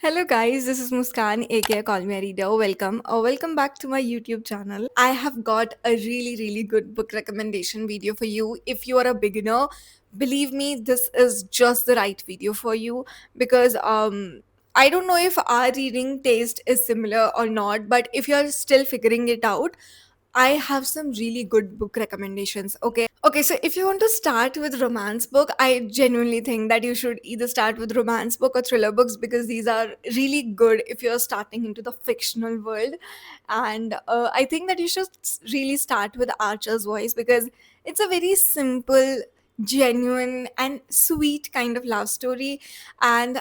Hello guys, this is Muskan aka Call Me a Reader. Welcome back to my YouTube channel. I have got a really good book recommendation video for you. If you are a beginner, believe me, this is just the right video for you because I don't know if our reading taste is similar or not, but if you're still figuring it out, I have some really good book recommendations. Okay, so if you want to start with romance book, I genuinely think that you should either start with romance book or thriller books because these are really good if you're starting into the fictional world. And I think that you should really start with Archer's Voice because it's a very simple, genuine and sweet kind of love story, and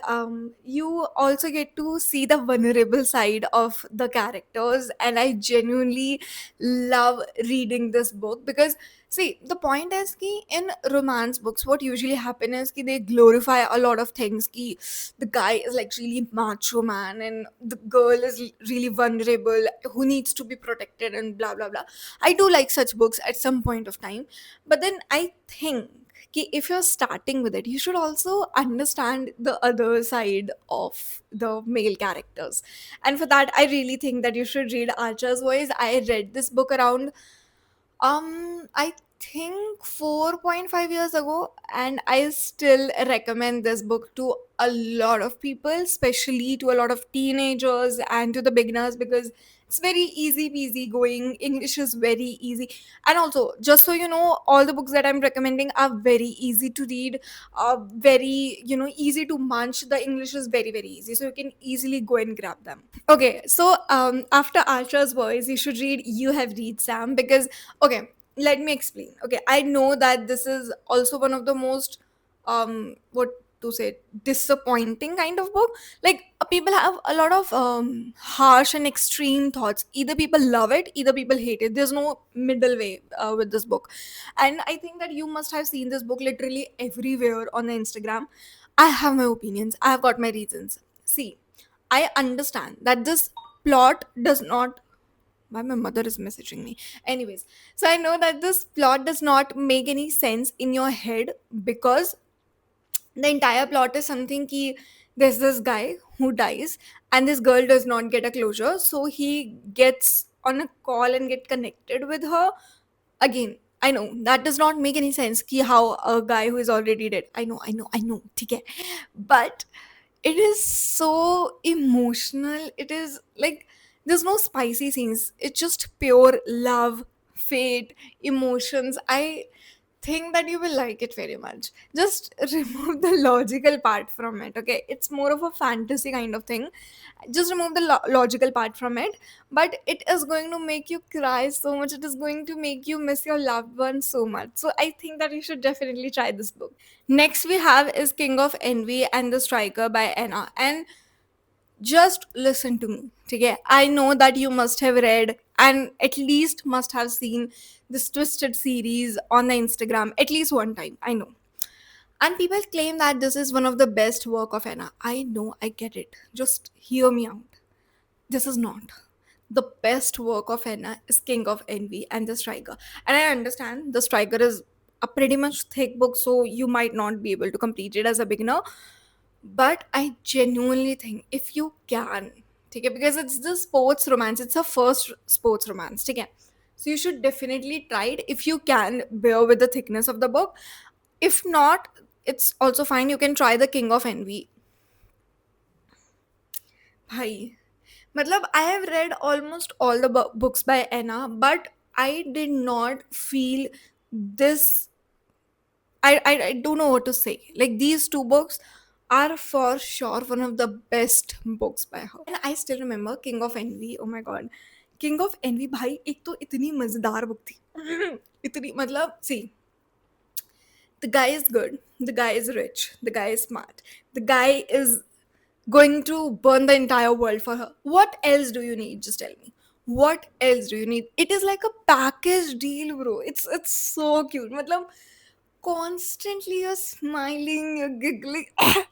you also get to see the vulnerable side of the characters, and I genuinely love reading this book because see, the point is ki in romance books, what usually happen is ki they glorify a lot of things. Ki the guy is like really macho man, and the girl is really vulnerable, who needs to be protected, and blah blah blah. I do like such books at some point of time, but then I think कि if you're starting with it, you should also understand the other side of the male characters. And for that, I really think that you should read Archer's Voice. I read this book around I think 4.5 years ago, and I still recommend this book to a lot of people, especially to a lot of teenagers and to the beginners because it's very easy peasy going. English is very easy. And also, just so you know, all the books that I'm recommending are very easy to read, very, easy to munch. The English is very easy, so you can easily go and grab them. Okay, so after Archer's Voice, you should read You Have Read Sam because okay, let me explain. Okay, I know that this is also one of the most what to say disappointing kind of book. Like people have a lot of harsh and extreme thoughts. Either people love it, either people hate it. There's no middle way with this book, and I think that you must have seen this book literally everywhere on the Instagram. I have my opinions. I have got my reasons. See, I understand that this plot does not. Why my mother is messaging me? Anyways, so I know that this plot does not make any sense in your head because the entire plot is something ki there's this guy who dies and this girl does not get a closure, so he gets on a call and get connected with her again. I know that does not make any sense ki how a guy who is already dead. I know, ठीक है. But it is so emotional. It is like there's no spicy scenes. It's just pure love, fate, emotions. I think that you will like it very much. Just remove the logical part from it. Okay, it's more of a fantasy kind of thing. Just remove the logical part from it, but it is going to make you cry so much. It is going to make you miss your loved one so much. So I think that you should definitely try this book. Next we have is King of Envy and the Striker by Anna. And just listen to me, okay? I know that you must have read and at least must have seen this Twisted series on the Instagram at least one time. I know. And people claim that this is one of the best work of Anna. I know, I get it. Just hear me out. This is not. The best work of Anna is King of Envy and the Striker. And I understand the Striker is a pretty much thick book, so you might not be able to complete it as a beginner. But I genuinely think if you can, take it because it's the sports romance, it's a first sports romance, take it. So you should definitely try it if you can bear with the thickness of the book. If not, it's also fine. You can try the King of Envy. Bhai, matlab, I have read almost all the books by Anna, but I did not feel this. I don't know what to say. Like these two books are for sure one of the best books by her. And I still remember King of Envy. Oh my god. King of Envy भाई एक तो इतनी मजेदार book थी. इतनी मतलब see, the guy is good, the guy is rich, the guy is smart, the guy is going to burn the entire world for her. What else do you need? Just tell me. What else do you need? It is like a package deal, bro. It's so cute. Matlab, constantly you're smiling, you're giggling.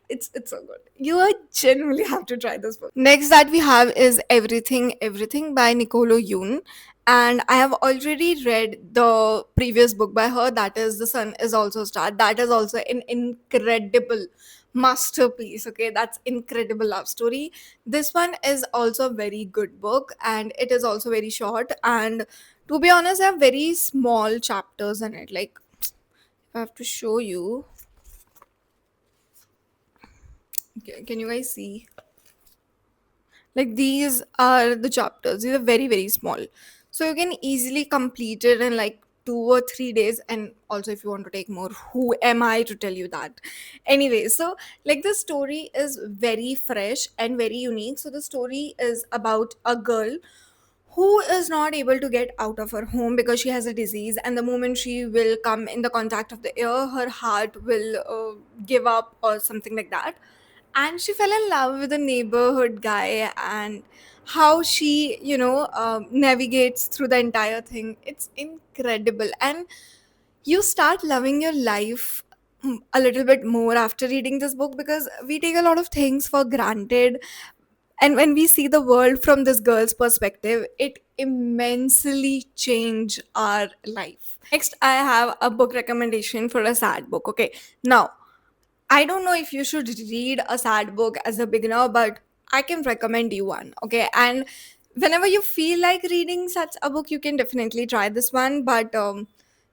It's so good. You genuinely have to try this book. Next that we have is Everything by Nicolo Yoon. And I have already read the previous book by her, that is The Sun Is Also a Star. That is also an incredible masterpiece. Okay, that's incredible love story. This one is also a very good book, and it is also very short. And to be honest, I have very small chapters in it. Like, I have to show you. Can you guys see? Like, these are the chapters. These are very, very small. So you can easily complete it in like 2 or 3 days. And also, if you want to take more, who am I to tell you that? Anyway, so like the story is very fresh and very unique. So the story is about a girl who is not able to get out of her home because she has a disease, and the moment she will come in the contact of the air, her heart will give up or something like that. And she fell in love with a neighborhood guy, and how she navigates through the entire thing, it's incredible. And you start loving your life a little bit more after reading this book, because we take a lot of things for granted, and when we see the world from this girl's perspective, it immensely change our life. Next, I have a book recommendation for a sad book. Okay, now I don't know if you should read a sad book as a beginner, but I can recommend you one. Okay. And whenever you feel like reading such a book, you can definitely try this one. But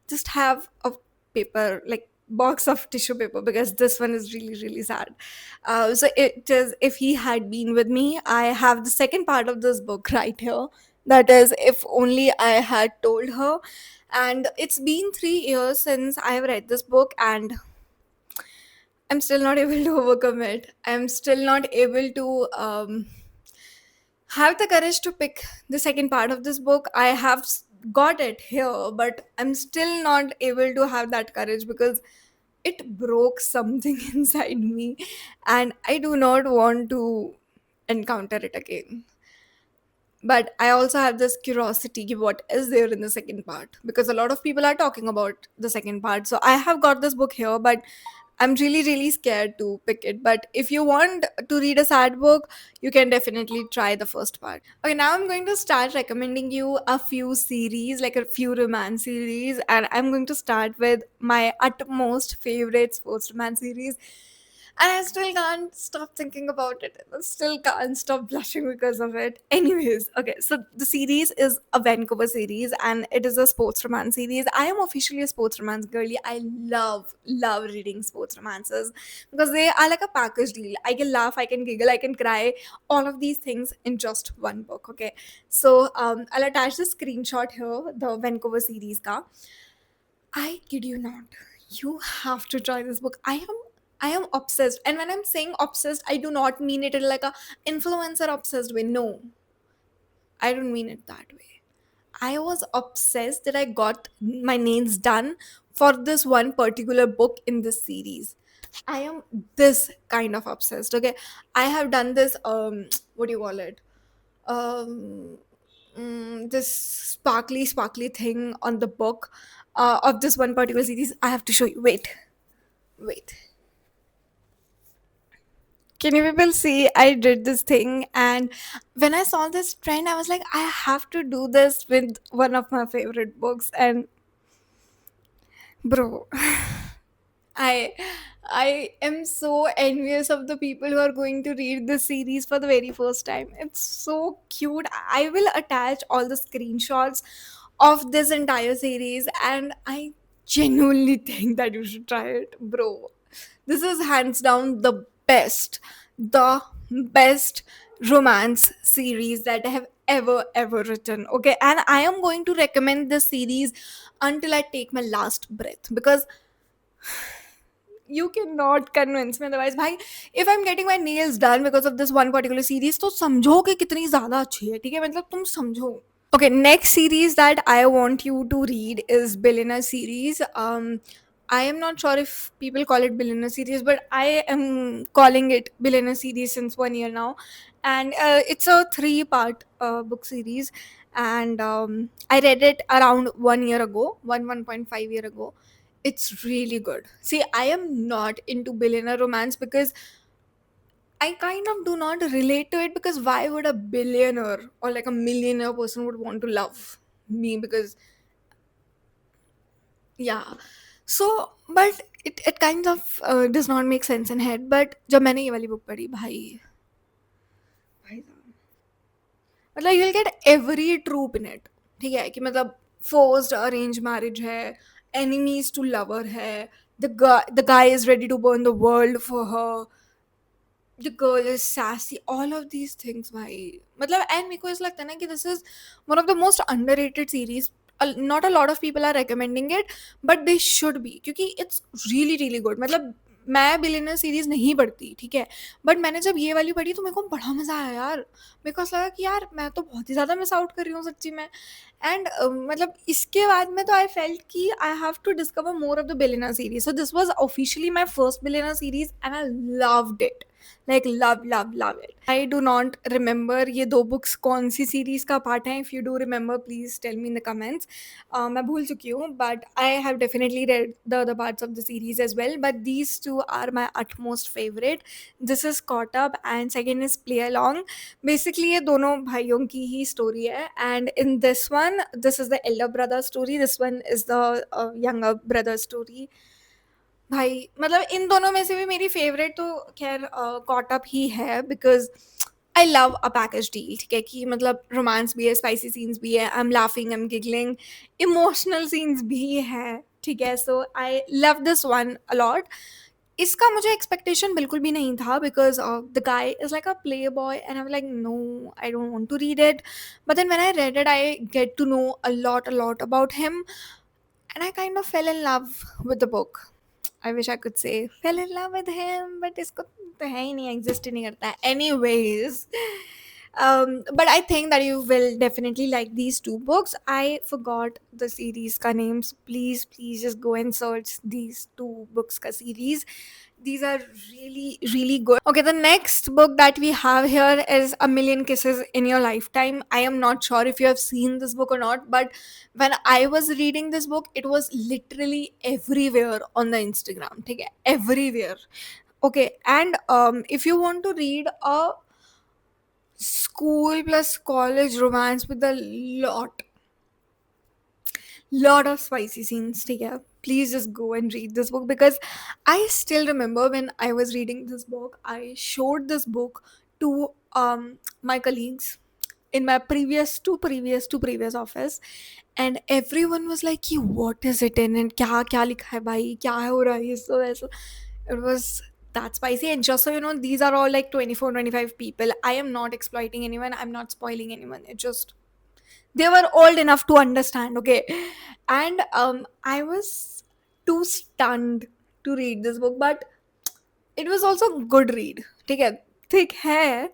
just have a paper, like box of tissue paper, because this one is really, really sad. So it is If He Had Been With Me. I have the second part of this book right here. That is If Only I Had Told Her. And it's been 3 years since I have read this book, and I'm still not able to overcome it. I'm still not able to have the courage to pick the second part of this book. I have got it here, but I'm still not able to have that courage because it broke something inside me, and I do not want to encounter it again. But I also have this curiosity, what is there in the second part, because a lot of people are talking about the second part. So I have got this book here, but I'm really, really scared to pick it. But if you want to read a sad book, you can definitely try the first part. Okay, now I'm going to start recommending you a few series, like a few romance series, and I'm going to start with my utmost favorite sports romance series. And I still can't stop thinking about it. I still can't stop blushing because of it. Anyways, okay, so the series is a Vancouver series, and it is a sports romance series. I am officially a sports romance girly. I love reading sports romances because they are like a package deal. I can laugh, I can giggle, I can cry, all of these things in just one book. Okay, so I'll attach the screenshot here, the Vancouver series ka. I kid you not. You have to try this book. I am obsessed. And when I'm saying obsessed, I do not mean it in like a influencer obsessed way. No. I don't mean it that way. I was obsessed that I got my nails done for this one particular book in this series. I am this kind of obsessed. Okay. I have done this what do you call it? Um this sparkly thing on the book of this one particular series. I have to show you. Wait. Can you people see I did this thing? And when I saw this trend, I was like, I have to do this with one of my favorite books. And bro, I I am so envious of the people who are going to read this series for the very first time. It's so cute. I will attach all the screenshots of this entire series, and I genuinely think that you should try it, bro. This is hands down the best romance series that I have ever written. Okay, and I am going to recommend this series until I take my last breath, because you cannot convince me otherwise. भाई, if I'm getting my nails done because of this one particular series, तो समझो कि कितनी ज़्यादा अच्छी है, ठीक है? मतलब तुम समझो. Okay, next series that I want you to read is Billionaire series. I am not sure if people call it Billionaire series, but I am calling it Billionaire series since 1 year now, and it's a three-part book series, and I read it around 1 year ago, 1.5 year ago. It's really good. See, I am not into billionaire romance because I kind of do not relate to it, because why would a billionaire or like a millionaire person would want to love me? Because yeah. So but it kind of does not make sense in head, but जब मैंने ये वाली book पढ़ी, भाई साहब, मतलब you will get every trope in it. ठीक है कि मतलब फोर्स्ड अरेंज मैरिज है, एनिमीज टू लवर है, the guy is ready to burn the world for her, the girl is sassy, all of these things भाई, मतलब and मेरे को ऐसा लगता है ना कि this is one of the most underrated series. Not a lot of people are recommending it, but they should be, क्योंकि it's really really good. मतलब मैं बिलियनर सीरीज नहीं पढ़ती, ठीक है, बट मैंने जब ये वाली पढ़ी तो मेरे को बड़ा मजा आया यार। मेरे को ऐसा लगा कि यार मैं तो बहुत ही ज्यादा मिस आउट कर रही हूँ सच्ची में। एंड मतलब इसके बाद में तो आई फेल्ट कि I have to discover more of the billionaire series, so this was officially my first billionaire series and I loved it, like love it. I do not remember ये दो books कौन सी series का part है, if you do remember please tell me in the comments. मैं भूल चुकी हूँ, but I have definitely read the other parts of the series as well, but these two are my utmost favorite. This is Caught Up and second is Play Along. Basically ये दोनों भाइयों की ही story है, and in this one this is the Elder brother story, this one is the younger brother story. भाई मतलब इन दोनों में से भी मेरी फेवरेट तो खैर कॉट अप ही है, because I love a package deal. ठीक है कि मतलब रोमांस भी है, स्पाइसी सीन्स भी है, I am laughing, I am giggling, emotional scenes भी है। ठीक है, so I love this one a lot. इसका मुझे एक्सपेक्टेशन बिल्कुल भी नहीं था, because the guy is like a play boy and I like no, I don't want to read it, but then when I read it I get to know a lot about him, and I kind of fell in love with the book. I wish I could say fell in love with him, but इसको तो है ही नहीं, exist ही नहीं करता है. Anyways, but I think that you will definitely like these two books. I forgot the series ka names. Please just go and search these two books ka series. These are really really good. Okay, the next book that we have here is A Million Kisses in Your Lifetime. I am not sure if you have seen this book or not, but when I was reading this book, it was literally everywhere on the Instagram. Okay, everywhere. Okay, and if you want to read a school plus college romance with a lot of spicy scenes, okay, please just go and read this book, because I still remember when I was reading this book, I showed this book to my colleagues in my previous office, and everyone was like कि what is it in and क्या क्या लिखा है भाई, क्या हो रहा है, so ऐसा। It was that spicy, and just so you know, these are all like 24-25 people. I am not exploiting anyone, I'm not spoiling anyone, it just they were old enough to understand, okay. And I was too stunned to read this book, but it was also good read. ठीक है, thick है,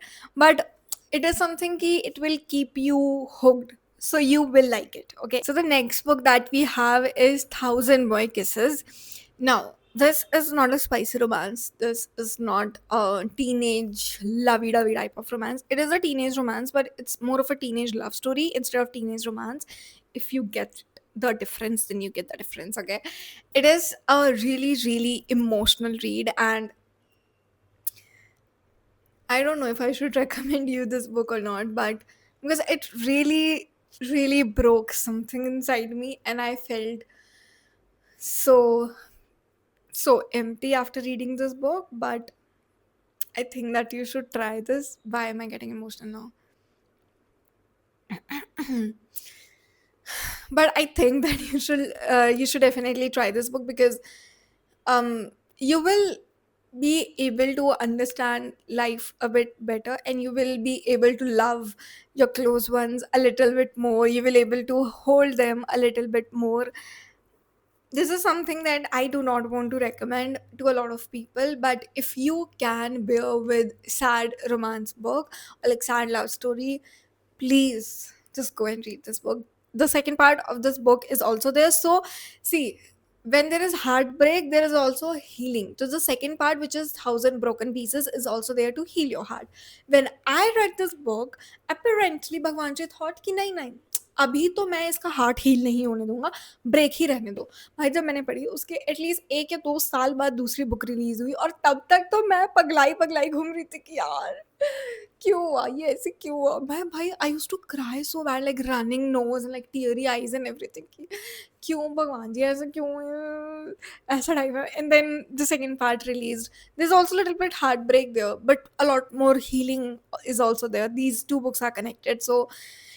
but it is something कि it will keep you hooked, so you will like it. Okay, so the next book that we have is Thousand Boy Kisses. Now this is not a spicy romance, this is not a teenage lovey-dovey type of romance. It is a teenage romance, but it's more of a teenage love story instead of teenage romance. If you get the difference, then you get the difference. Okay, it is a really really emotional read, and I don't know if I should recommend you this book or not, but because it really, really broke something inside me, and I felt so, so empty after reading this book. But I think that you should try this. Why am I getting emotional now? But I think that you should definitely try this book, because you will be able to understand life a bit better, and you will be able to love your close ones a little bit more, you will able to hold them a little bit more. This is something that I do not want to recommend to a lot of people, but if you can bear with sad romance book or like sad love story, please just go and read this book. The second part of this book is also there. So see, when there is heartbreak, there is also healing. So the second part, which is Thousand Broken Pieces, is also there to heal your heart. When I read this book, apparently भगवान जी thought कि नहीं नहीं, अभी तो मैं इसका heart heal नहीं होने दूंगा, ब्रेक ही रहने दो। भाई जब मैंने पढ़ी, उसके एटलीस्ट 1 या 2 साल बाद दूसरी बुक रिलीज हुई, और तब तक तो मैं पगलाई पगलाई घूम रही थी कि यार क्यों हुआ ये, ऐसे क्यों हुआ। मैं भाई I used to cry so bad, like running nose, like teary eyes and everything, क्यों भगवान जी ऐसा क्यों ऐसा टाइप है. And then the second part released. There's also a little bit heartbreak there, but a lot more healing is also there. These two books are connected, so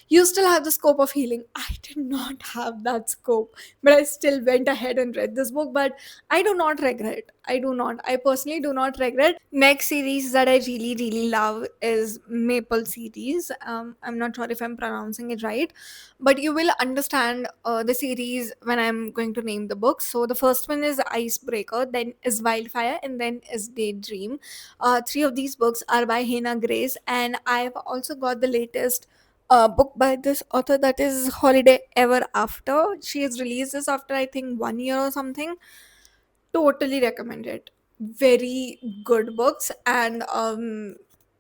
you still have the scope of healing. I did not have that scope, but I still went ahead and read this book. But I do not regret. I do not. I personally do not regret. Next series that I really, really love is Maple series. I'm not sure if I'm pronouncing it right, but you will understand the series when I'm going to name the books. So the first one is Icebreaker, then is Wildfire, and then is Daydream. Three of these books are by Hannah Grace, and I've also got the latest book by this author, that is Holiday Ever After. She has released this after I think 1 year or something. Totally recommend it. Very good books. And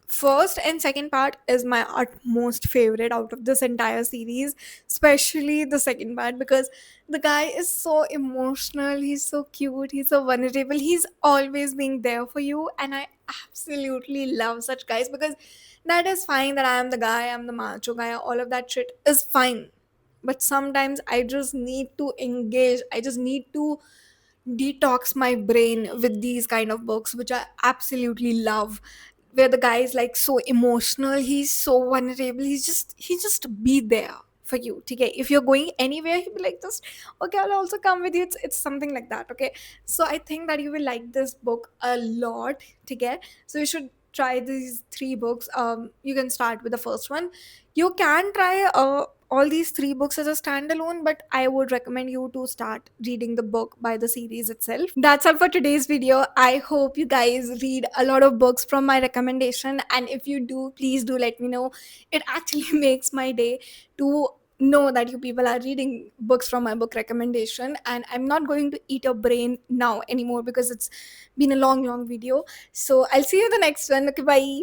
first and second part is my utmost favorite out of this entire series, especially the second part, because the guy is so emotional, he's so cute, he's so vulnerable, he's always being there for you. And I absolutely love such guys, because that is fine that I am the guy, I'm the macho guy, all of that shit is fine. But sometimes I just need to engage, I just need to detox my brain with these kind of books, which I absolutely love, where the guy is like so emotional, he's so vulnerable, he just be there for you. Okay, if you're going anywhere, he'll be like, just okay, I'll also come with you. It's something like that. Okay, so I think that you will like this book a lot. Okay, so you should try these three books. You can start with the first one. You can try all these three books as a standalone, but I would recommend you to start reading the book by the series itself. That's all for today's video. I hope you guys read a lot of books from my recommendation, and if you do, please do let me know. It actually makes my day to know that you people are reading books from my book recommendation. And I'm not going to eat your brain now anymore, because it's been a long video. So I'll see you in the next one. Okay, bye.